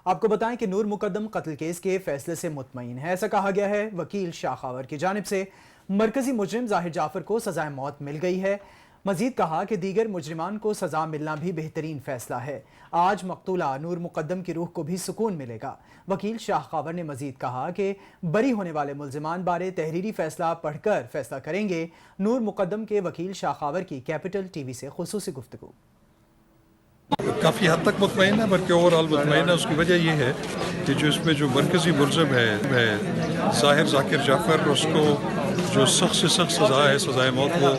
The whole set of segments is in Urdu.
آپ کو بتائیں کہ نور مقدم قتل کیس کے فیصلے سے مطمئن ہے، ایسا کہا گیا ہے۔ وکیل شاہ خاور کی جانب سے مرکزی مجرم ظاہر جعفر کو سزائے موت مل گئی ہے۔ مزید کہا کہ دیگر مجرمان کو سزا ملنا بھی بہترین فیصلہ ہے۔ آج مقتولہ نور مقدم کی روح کو بھی سکون ملے گا۔ وکیل شاہ خاور نے مزید کہا کہ بری ہونے والے ملزمان بارے تحریری فیصلہ پڑھ کر فیصلہ کریں گے۔ نور مقدم کے وکیل شاہ خاور کی کیپٹل ٹی وی سے خصوصی گفتگو۔ کافی حد تک مطمئن ہے، بلکہ اوور آل مطمئن ہے۔ اس کی وجہ یہ ہے کہ اس میں جو مرکزی ملزم ہے ظاہر ذاکر جعفر، اس کو جو سخت سے سخت سزا ہے، سزائے موت، وہ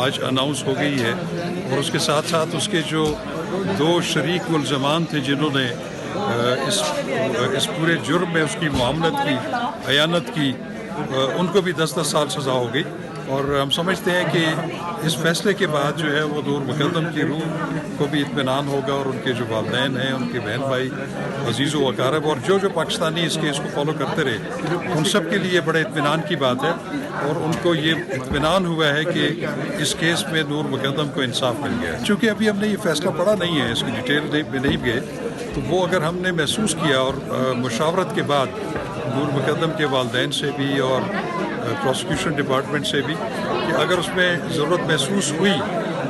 آج اناؤنس ہو گئی ہے۔ اور اس کے ساتھ ساتھ اس کے جو دو شریک ملزمان تھے جنہوں نے اس پورے جرم میں اس کی معاملت کی، خیانت کی، ان کو بھی 10 سال سزا ہو گئی۔ اور ہم سمجھتے ہیں کہ اس فیصلے کے بعد جو ہے وہ نور مقدم کی روح کو بھی اطمینان ہوگا، اور ان کے جو والدین ہیں، ان کے بہن بھائی عزیز و اقارب اور جو پاکستانی اس کیس کو فالو کرتے رہے، ان سب کے لیے بڑے اطمینان کی بات ہے۔ اور ان کو یہ اطمینان ہوا ہے کہ اس کیس میں نور مقدم کو انصاف مل گیا ہے۔ چونکہ ابھی ہم نے یہ فیصلہ پڑھا نہیں ہے، اس کی ڈیٹیل میں نہیں گئے، تو وہ اگر ہم نے محسوس کیا اور مشاورت کے بعد نور مقدم کے والدین سے بھی اور پروسیکیوشن ڈپارٹمنٹ سے بھی، کہ اگر اس میں ضرورت محسوس ہوئی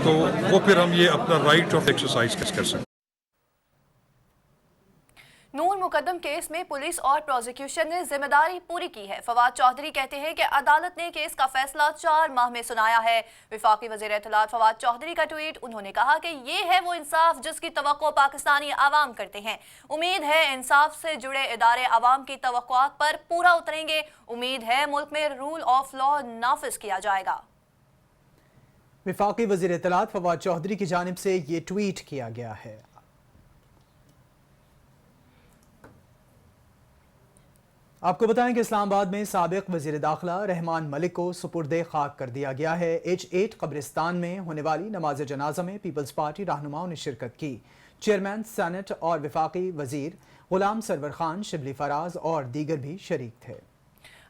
تو وہ پھر ہم یہ اپنا رائٹ آف ایکسرسائز کر سکیں۔ نور مقدم کیس میں پولیس اور پروسیکیوشن نے ذمہ داری پوری کی ہے۔ فواد چودھری کہتے ہیں کہ عدالت نے کیس کا فیصلہ 4 ماہ میں سنایا ہے۔ وفاقی وزیر اطلاعات فواد چودھری کا ٹویٹ، انہوں نے کہا کہ یہ ہے وہ انصاف جس کی توقع پاکستانی عوام کرتے ہیں۔ امید ہے انصاف سے جڑے ادارے عوام کی توقعات پر پورا اتریں گے۔ امید ہے ملک میں رول آف لا نافذ کیا جائے گا۔ وفاقی وزیر اطلاعات فواد چودھری کی جانب سے یہ ٹویٹ کیا گیا ہے۔ آپ کو بتائیں کہ اسلام آباد میں سابق وزیر داخلہ رحمان ملک کو سپرد خاک کر دیا گیا ہے۔ H8 قبرستان میں ہونے والی نماز جنازہ میں پیپلز پارٹی رہنماؤں نے شرکت کی۔ چیئرمین سینٹ اور وفاقی وزیر غلام سرور خان، شبلی فراز اور دیگر بھی شریک تھے۔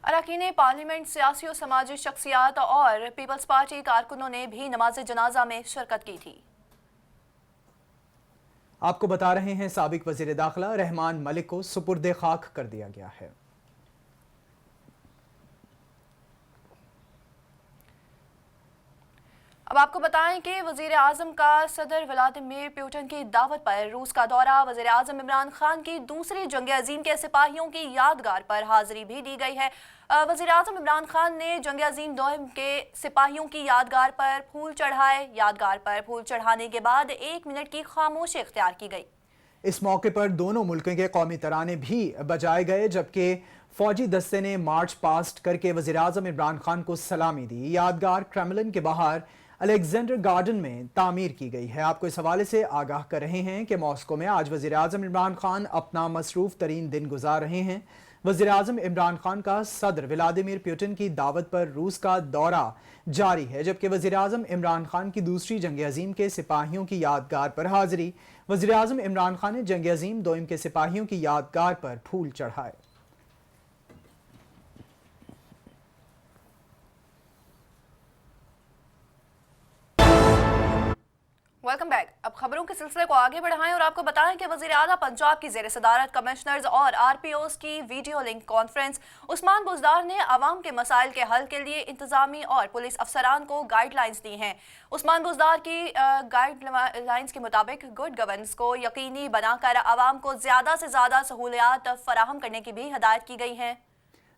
اراکین پارلیمنٹ، سیاسی و سماجی شخصیات اور پیپلز پارٹی کارکنوں نے بھی نماز جنازہ میں شرکت کی تھی۔ آپ کو بتا رہے ہیں سابق وزیر داخلہ رحمان ملک کو سپرد خاک کر دیا گیا ہے۔ اب آپ کو بتائیں کہ وزیر اعظم کا صدر ولادیمیر پوٹن کی دعوت پر روس کا دورہ۔ وزیر اعظم عمران خان کی دوسری جنگ عظیم کے سپاہیوں کی یادگار پر حاضری بھی دی گئی ہے۔ وزیر اعظم عمران خان نے جنگ عظیم دوئم کے سپاہیوں کی یادگار پر پھول چڑھائے۔ یادگار پر پھول چڑھانے کے بعد 1 منٹ کی خاموشی اختیار کی گئی۔ اس موقع پر دونوں ملکوں کے قومی ترانے بھی بجائے گئے، جبکہ فوجی دستے نے مارچ پاسٹ کر کے وزیر اعظم عمران خان کو سلامی دی۔ یادگار کریملن کے باہر الیگزینڈر گارڈن میں تعمیر کی گئی ہے۔ آپ کو اس حوالے سے آگاہ کر رہے ہیں کہ ماسکو میں آج وزیر اعظم عمران خان اپنا مصروف ترین دن گزار رہے ہیں۔ وزیر اعظم عمران خان کا صدر ولادیمیر پوٹن کی دعوت پر روس کا دورہ جاری ہے، جبکہ وزیر اعظم عمران خان کی دوسری جنگ عظیم کے سپاہیوں کی یادگار پر حاضری۔ وزیر اعظم عمران خان نے جنگ عظیم دوئم کے سپاہیوں کی یادگار پر پھول چڑھائے۔ Welcome back. اب خبروں کے سلسلے کو آگے بڑھائیں اور آپ کو بتائیں کہ وزیر اعلیٰ پنجاب کی زیر صدارت کمشنرز اور RPOs کی video link conference. Usman Buzdar نے عوام کے مسائل کے حل کے لیے انتظامی اور پولیس افسران کو گائیڈ لائنز دی ہیں۔ عثمان بزدار کی گائیڈ لائنز کے مطابق گڈ گورننس کو یقینی بنا کر عوام کو زیادہ سے زیادہ سہولیات فراہم کرنے کی بھی ہدایت کی گئی ہیں،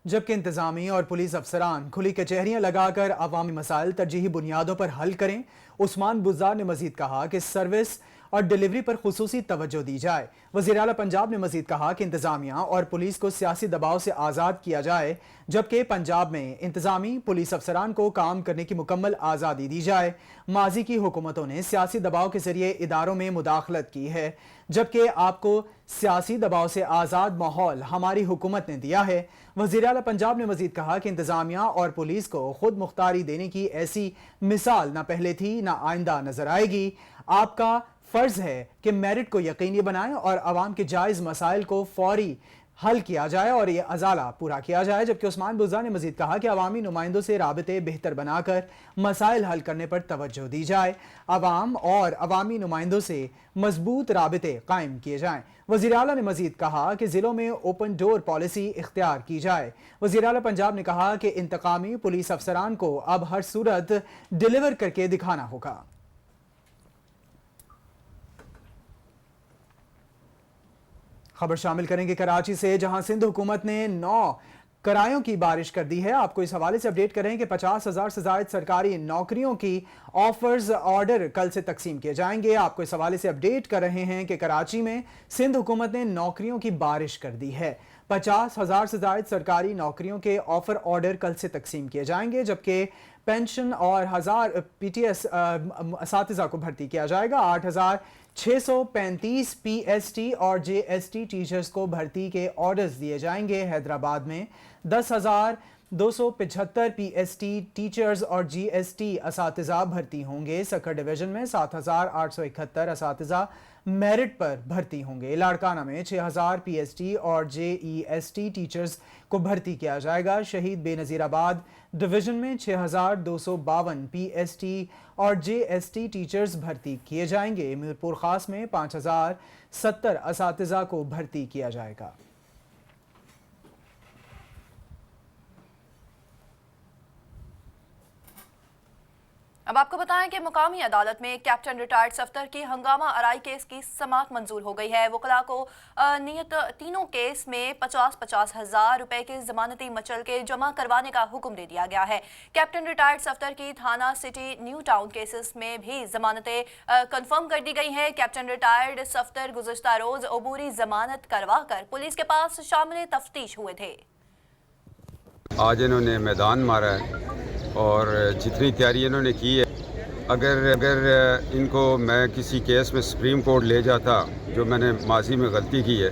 جبکہ انتظامی اور پولیس افسران کھلی کچہریاں لگا کر عوامی مسائل ترجیحی بنیادوں پر حل کریں۔ عثمان بزدار نے مزید کہا کہ سروس اور ڈیلیوری پر خصوصی توجہ دی جائے۔ وزیر اعلیٰ پنجاب نے مزید کہا کہ انتظامیہ اور پولیس کو سیاسی دباؤ سے آزاد کیا جائے، جبکہ پنجاب میں انتظامی پولیس افسران کو کام کرنے کی مکمل آزادی دی جائے۔ ماضی کی حکومتوں نے سیاسی دباؤ کے ذریعے اداروں میں مداخلت کی ہے، جبکہ آپ کو سیاسی دباؤ سے آزاد ماحول ہماری حکومت نے دیا ہے۔ وزیر اعلیٰ پنجاب نے مزید کہا کہ انتظامیہ اور پولیس کو خود مختاری دینے کی ایسی مثال نہ پہلے تھی نہ آئندہ نظر آئے گی۔ آپ کا فرض ہے کہ میرٹ کو یقینی بنائیں اور عوام کے جائز مسائل کو فوری حل کیا جائے اور یہ ازالہ پورا کیا جائے، جبکہ عثمان بزدار نے مزید کہا کہ عوامی نمائندوں سے رابطے بہتر بنا کر مسائل حل کرنے پر توجہ دی جائے، عوام اور عوامی نمائندوں سے مضبوط رابطے قائم کیے جائیں۔ وزیر اعلیٰ نے مزید کہا کہ ضلعوں میں اوپن ڈور پالیسی اختیار کی جائے۔ وزیر اعلیٰ پنجاب نے کہا کہ انتقامی پولیس افسران کو اب ہر صورت ڈیلیور کر کے دکھانا ہوگا۔ خبر شامل کریں گے کراچی سے، جہاں سندھ حکومت نے 9 کرایوں کی بارش کر دی ہے۔ آپ کو اس حوالے سے اپڈیٹ کریں کہ 50,000 سے زائد سرکاری نوکریوں کی آفرز آرڈر کل سے تقسیم کیے جائیں گے۔ آپ کو اس حوالے سے اپڈیٹ کر رہے ہیں کہ کراچی میں سندھ حکومت نے نوکریوں کی بارش کر دی ہے۔ 50,000 سے زائد سرکاری نوکریوں کے آفر آرڈر کل سے تقسیم کیے جائیں گے، جبکہ پینشن اور 1000 پی ٹی ایس اساتذہ کو بھرتی کیا جائے گا۔ 8,635 پی ایس ٹی اور جے ایس ٹی ٹیچرز کو بھرتی کے آرڈرز دیے جائیں گے۔ حیدرآباد میں 10,275 پی ایس ٹی ٹیچرز اور جی ایس ٹی اساتذہ بھرتی ہوں گے۔ سکھر ڈویژن میں 7,871 اساتذہ میرٹ پر بھرتی ہوں گے۔ لاڑکانہ میں 6,000 پی ایس ٹی اور جے ای ایس ٹی ٹیچرز کو بھرتی کیا جائے گا۔ شہید بے نظیر آباد ڈویژن میں 6,252 پی ایس ٹی اور جے ایس ٹی ٹیچرز بھرتی کیے جائیں گے۔ میرپور خاص میں 5,070 اساتذہ کو بھرتی کیا جائے گا۔ اب آپ کو بتائیں کہ مقامی عدالت میں کیپٹن ریٹائرڈ صفدر کی ہنگامہ آرائی کیس کی سماعت منظور ہو گئی ہے۔ وکلاء کو نیت تینوں کیس میں 50,000 روپے کے ضمانتی مچل کے جمع کروانے کا حکم دے دیا گیا ہے۔ کیپٹن ریٹائرڈ صفدر کی تھانہ سٹی نیو ٹاؤن کیسز میں بھی ضمانتیں کنفرم کر دی گئی ہیں۔ کیپٹن ریٹائرڈ صفدر گزشتہ روز عبوری ضمانت کروا کر پولیس کے پاس شامل تفتیش ہوئے تھے۔ آج انہوں نے میدان مارا ہے اور جتنی تیاری انہوں نے کی ہے، اگر ان کو میں کسی کیس میں سپریم کورٹ لے جاتا جو میں نے ماضی میں غلطی کی ہے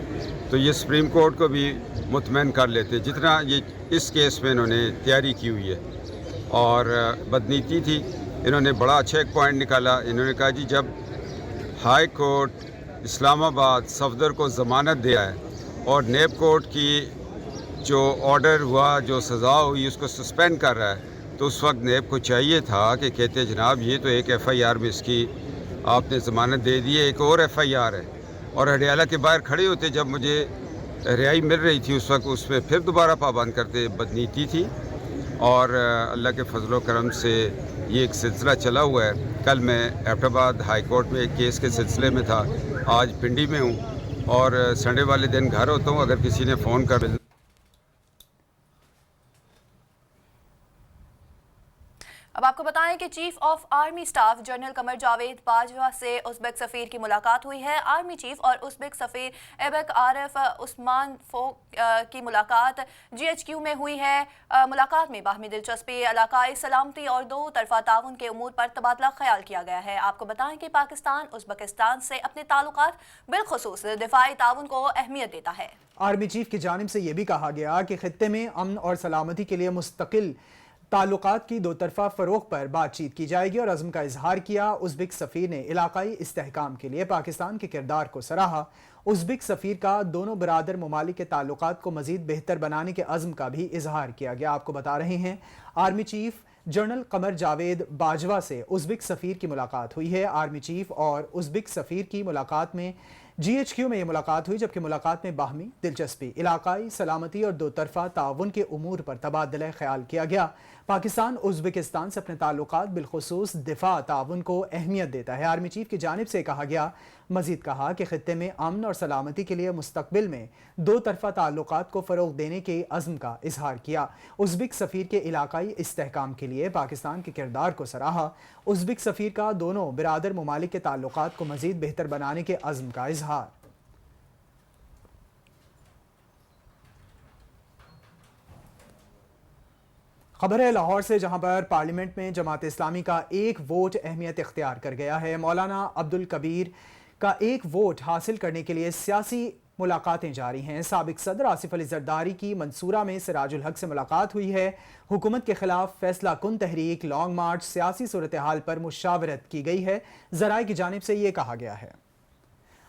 تو یہ سپریم کورٹ کو بھی مطمئن کر لیتے، جتنا یہ اس کیس میں انہوں نے تیاری کی ہوئی ہے۔ اور بدنیتی تھی، انہوں نے بڑا اچھا ایک پوائنٹ نکالا۔ انہوں نے کہا جی جب ہائی کورٹ اسلام آباد صفدر کو ضمانت دیا ہے اور نیب کورٹ کی جو آرڈر ہوا، جو سزا ہوئی، اس کو سسپینڈ کر رہا ہے، تو اس وقت نیب کو چاہیے تھا کہ کہتے جناب یہ تو ایک ایف آئی آر میں اس کی آپ نے ضمانت دے دی ہے، ایک اور ایف آئی آر ہے، اور ہڈیالہ کے باہر کھڑے ہوتے جب مجھے رہائی مل رہی تھی اس وقت اس میں پھر دوبارہ پابند کرتے۔ بدنیتی تھی اور اللہ کے فضل و کرم سے یہ ایک سلسلہ چلا ہوا ہے۔ کل میں ایبٹ آباد ہائی کورٹ میں ایک کیس کے سلسلے میں تھا، آج پنڈی میں ہوں اور سنڈے والے دن گھر ہوتا ہوں۔ اگر کسی نے فون کر اب آپ کو بتائیں کہ chief of army staff general Qamar Javed Bajwa سے ازبک سفیر کی ملاقات ہوئی ہے۔ آرمی چیف اور ازبک سفیر ایبک عارف عثمان فوق کی ملاقات جی ایچ کیو میں ہوئی ہے۔ ملاقات میں باہمی دلچسپی، علاقائی سلامتی اور دو طرفہ تعاون کے امور پر تبادلہ خیال کیا گیا ہے۔ آپ کو بتائیں کہ پاکستان ازبکستان سے اپنے تعلقات بالخصوص دفاعی تعاون کو اہمیت دیتا ہے۔ آرمی چیف کی جانب سے یہ بھی کہا گیا کہ خطے میں امن اور سلامتی کے لیے مستقل تعلقات کی دو طرفہ فروغ پر بات چیت کی جائے گی اور عزم کا اظہار کیا۔ ازبک سفیر نے علاقائی استحکام کے لیے پاکستان کے کردار کو سراہا۔ ازبک سفیر کا دونوں برادر ممالک کے تعلقات کو مزید بہتر بنانے کے عزم کا بھی اظہار کیا گیا۔ آپ کو بتا رہے ہیں army chief general Qamar Javed Bajwa سے ازبک سفیر کی ملاقات ہوئی ہے۔ آرمی چیف اور ازبک سفیر کی ملاقات میں جی ایچ کیو میں یہ ملاقات ہوئی، جبکہ ملاقات میں باہمی دلچسپی، علاقائی سلامتی اور دو طرفہ تعاون کے امور پر تبادلہ خیال کیا گیا۔ پاکستان ازبکستان سے اپنے تعلقات بالخصوص دفاع تعاون کو اہمیت دیتا ہے۔ آرمی چیف کی جانب سے کہا گیا، مزید کہا کہ خطے میں امن اور سلامتی کے لیے مستقبل میں دو طرفہ تعلقات کو فروغ دینے کے عزم کا اظہار کیا۔ ازبک سفیر کے علاقائی استحکام کے لیے پاکستان کے کردار کو سراہا۔ ازبک سفیر کا دونوں برادر ممالک کے تعلقات کو مزید بہتر بنانے کے عزم کا اظہار۔ خبر ہے لاہور سے، جہاں پر پارلیمنٹ میں جماعت اسلامی کا ایک ووٹ اہمیت اختیار کر گیا ہے۔ مولانا عبدالکبیر کا ایک ووٹ حاصل کرنے کے لیے سیاسی ملاقاتیں جاری ہیں۔ سابق صدر آصف علی زرداری کی منصورہ میں سراج الحق سے ملاقات ہوئی ہے۔ حکومت کے خلاف فیصلہ کن تحریک، لانگ مارچ، سیاسی صورتحال پر مشاورت کی گئی ہے۔ ذرائع کی جانب سے یہ کہا گیا ہے۔